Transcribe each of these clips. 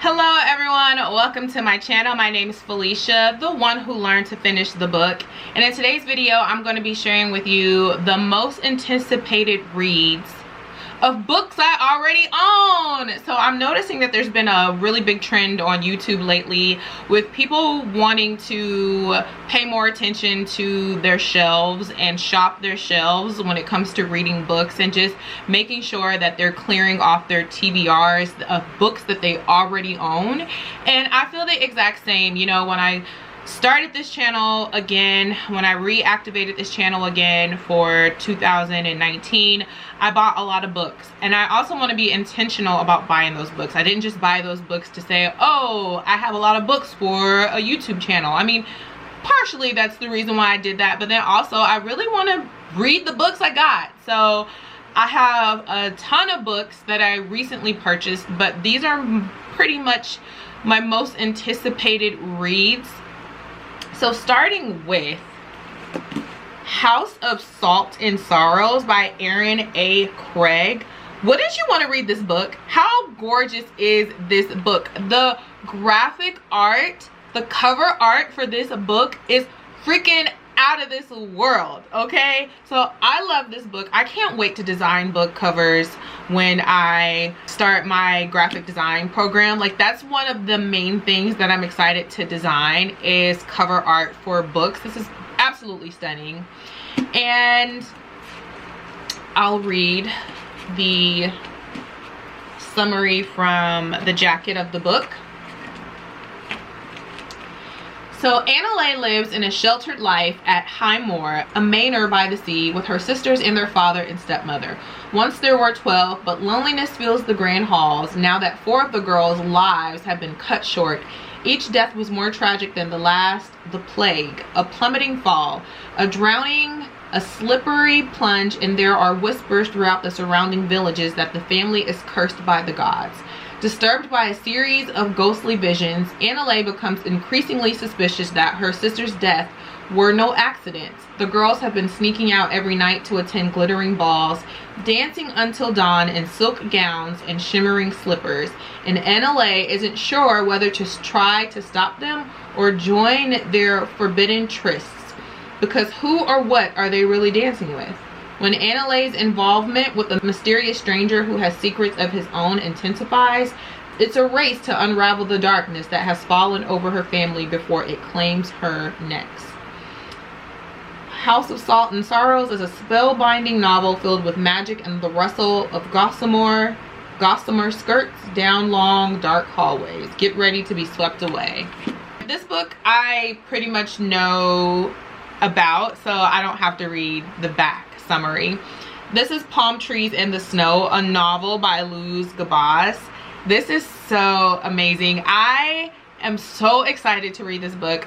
Hello everyone, welcome to my channel. My name is Felicia, the one who learned to finish the book. And in today's video, I'm going to be sharing with you the most anticipated reads of books I already own. So I'm noticing that there's been a really big trend on YouTube lately with people wanting to pay more attention to their shelves and shop their shelves when it comes to reading books, and just making sure that they're clearing off their TBRs of books that they already own. And I feel the exact same. You know, when I started this channel again, when I reactivated this channel again for 2019, I bought a lot of books, and I also want to be intentional about buying those books. I didn't just buy those books to say, oh, I have a lot of books for a YouTube channel. I mean, partially that's the reason why I did that, but then also I really want to read the books I got. So I have a ton of books that I recently purchased, but these are pretty much my most anticipated reads. So starting with House of Salt and Sorrows by Erin A. Craig. Wouldn't you want to read this book? How gorgeous is this book? The graphic art, the cover art for this book is freaking out of this world, okay? So I love this book. I can't wait to design book covers when I start my graphic design program. Like, that's one of the main things that I'm excited to design, is cover art for books. This is absolutely stunning. And I'll read the summary from the jacket of the book. So Anna lives in a sheltered life at High Moor, a manor by the sea, with her sisters and their father and stepmother. Once there were 12, but loneliness fills the grand halls now that 4 of the girls' lives have been cut short. Each death was more tragic than the last: the plague, a plummeting fall, a drowning, a slippery plunge, and there are whispers throughout the surrounding villages that the family is cursed by the gods. Disturbed by a series of ghostly visions, Anna becomes increasingly suspicious that her sister's death were no accidents. The girls have been sneaking out every night to attend glittering balls, dancing until dawn in silk gowns and shimmering slippers, and Anna isn't sure whether to try to stop them or join their forbidden trysts, because who or what are they really dancing with? When Anna's involvement with a mysterious stranger who has secrets of his own intensifies, it's a race to unravel the darkness that has fallen over her family before it claims her next. House of Salt and Sorrows is a spellbinding novel filled with magic and the rustle of gossamer skirts down long, dark hallways. Get ready to be swept away. This book I pretty much know about, so I don't have to read the back summary. This is Palm Trees in the Snow, a novel by Luz Gabas. This is so amazing. I am so excited to read this book.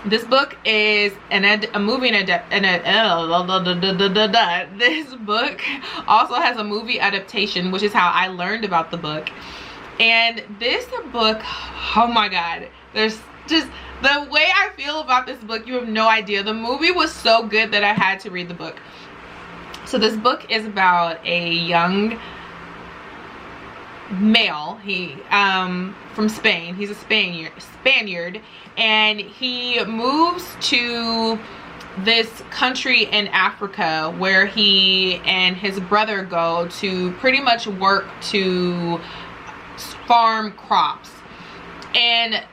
This book is a movie this book also has a movie adaptation, which is how I learned about the book. And this book, oh my god, there's just the way I feel about this book, you have no idea. The movie was so good that I had to read the book. So this book is about a young male, from Spain. He's a Spaniard, and he moves to this country in Africa where he and his brother go to pretty much work to farm crops. And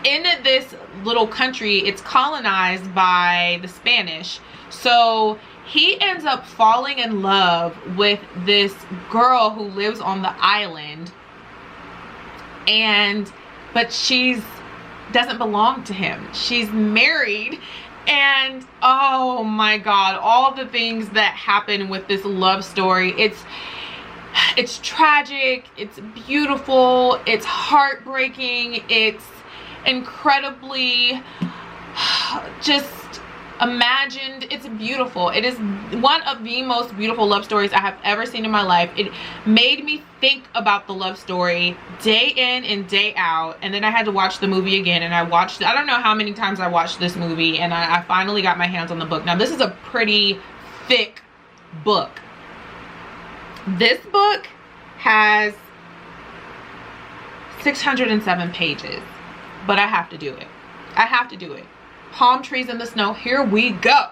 in this little country, it's colonized by the Spanish. So he ends up falling in love with this girl who lives on the island, but she doesn't belong to him. She's married, and oh my god, all the things that happen with this love story. It's tragic, it's beautiful, it's heartbreaking, it's incredibly just imagined. It's beautiful. It is one of the most beautiful love stories I have ever seen in my life. It made me think about the love story day in and day out, and then I had to watch the movie again, and I don't know how many times I watched this movie, and I finally got my hands on the book. Now this is a pretty thick book. This book has 607 pages, but I have to do it. I have to do it. Palm trees in the snow, here we go.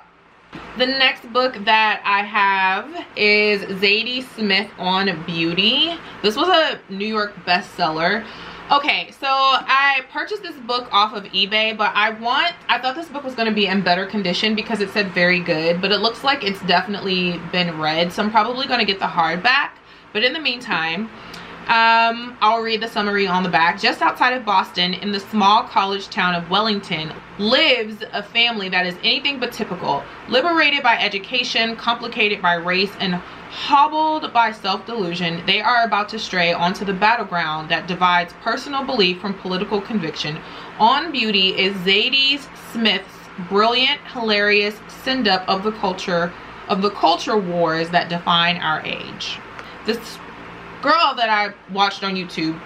The next book that I have is Zadie Smith on Beauty. This was a New York bestseller. Okay, so I purchased this book off of eBay, but I thought this book was going to be in better condition because it said very good, but it looks like it's definitely been read, so I'm probably going to get the hardback. But in the meantime, I'll read the summary on the back. Just outside of Boston, in the small college town of Wellington, lives a family that is anything but typical. Liberated by education, complicated by race, and hobbled by self-delusion, they are about to stray onto the battleground that divides personal belief from political conviction. On Beauty is Zadie Smith's brilliant, hilarious send-up of the culture wars that define our age. This girl that I watched on YouTube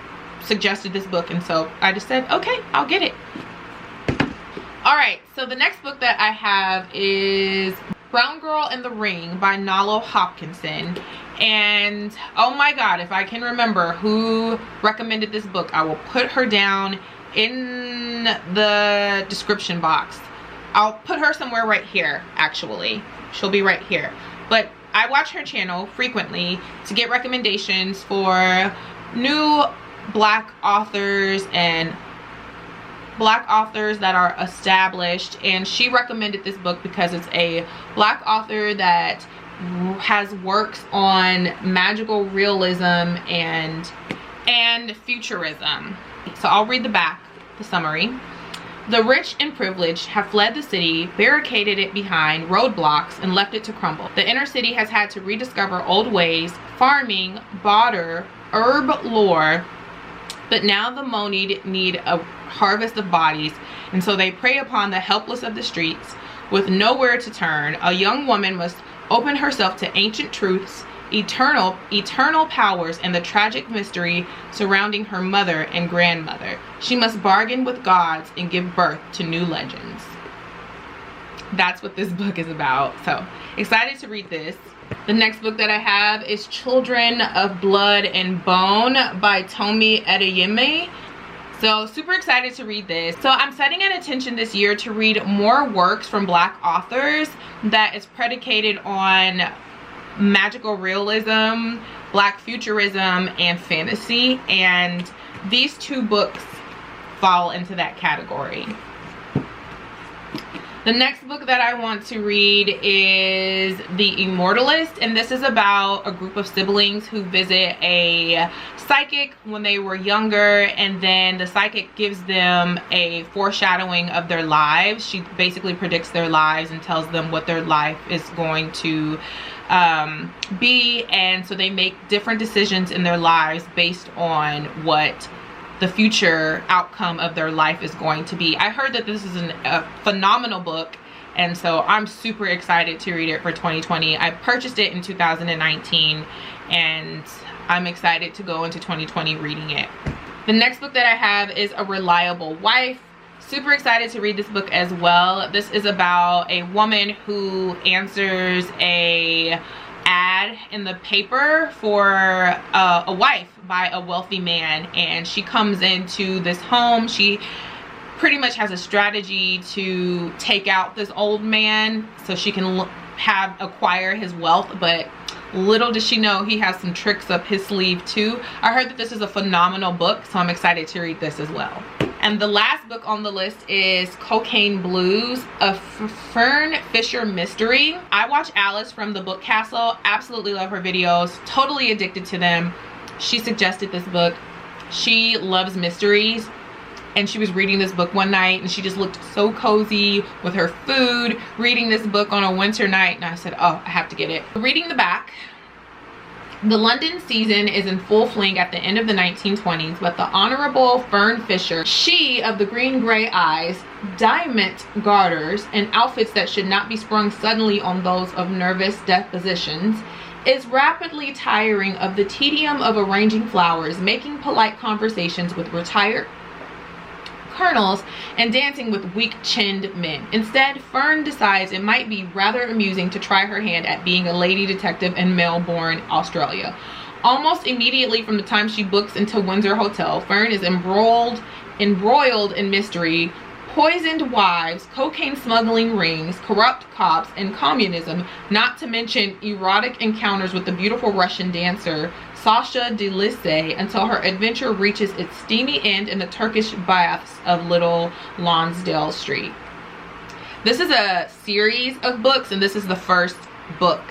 suggested this book, and so I just said, okay, I'll get it. All right, so the next book that I have is Brown Girl in the Ring by Nalo Hopkinson. And oh my god, if I can remember who recommended this book, I will put her down in the description box. I'll put her somewhere right here, actually. She'll be right here. But I watch her channel frequently to get recommendations for new black authors and black authors that are established, and she recommended this book because it's a black author that has works on magical realism and futurism. So I'll read the back, the summary. The rich and privileged have fled the city, barricaded it behind roadblocks, and left it to crumble. The inner city has had to rediscover old ways, farming, barter, herb lore, but now the moneyed need a harvest of bodies, and so they prey upon the helpless of the streets. With nowhere to turn, a young woman must open herself to ancient truths, eternal powers, and the tragic mystery surrounding her mother and grandmother. She must bargain with gods and give birth to new legends. That's what this book is about. So excited to read this. The next book that I have is Children of Blood and Bone by Tomi Adeyemi. So super excited to read this. So I'm setting an intention this year to read more works from black authors that is predicated on magical realism, black futurism, and fantasy, and these two books fall into that category. The next book that I want to read is The Immortal List, and this is about a group of siblings who visit a psychic when they were younger, and then the psychic gives them a foreshadowing of their lives. She basically predicts their lives and tells them what their life is going to be, and so they make different decisions in their lives based on what the future outcome of their life is going to be. I heard that this is a phenomenal book, and so I'm super excited to read it for 2020. I purchased it in 2019, and I'm excited to go into 2020 reading it. The next book that I have is A Reliable Wife. Super excited to read this book as well. This is about a woman who answers a ad in the paper for a wife by a wealthy man, and she comes into this home. She pretty much has a strategy to take out this old man so she can acquire his wealth, but little does she know he has some tricks up his sleeve too. I heard that this is a phenomenal book, so I'm excited to read this as well. And the last book on the list is Cocaine Blues, a Fern Fisher mystery. I watch Alice from the Book Castle, absolutely love her videos, totally addicted to them. She suggested this book. She loves mysteries, and she was reading this book one night, and she just looked so cozy with her food, reading this book on a winter night, and I said, oh, I have to get it. Reading the back. The London season is in full fling at the end of the 1920s, but the Honorable Fern Fisher, she of the green-gray eyes, diamond garters, and outfits that should not be sprung suddenly on those of nervous dispositions, is rapidly tiring of the tedium of arranging flowers, making polite conversations with retired colonels, and dancing with weak-chinned men. Instead, Fern decides it might be rather amusing to try her hand at being a lady detective in Melbourne, Australia. Almost immediately from the time she books into Windsor Hotel, Fern is embroiled in mystery, poisoned wives, cocaine smuggling rings, corrupt cops, and communism, not to mention erotic encounters with the beautiful Russian dancer Sasha Delisse, until her adventure reaches its steamy end in the Turkish baths of Little Lonsdale Street. This is a series of books, and this is the first book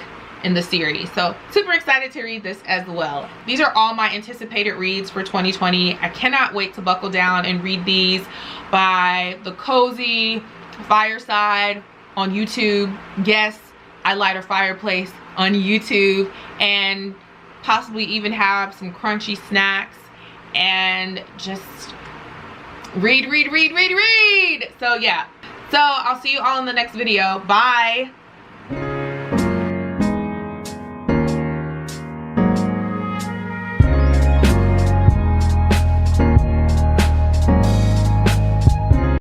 in the series, so super excited to read this as well. These are all my anticipated reads for 2020. I cannot wait to buckle down and read these by the cozy fireside on YouTube. Yes, I light a fireplace on YouTube, and possibly even have some crunchy snacks and just read. So yeah, so I'll see you all in the next video. Bye.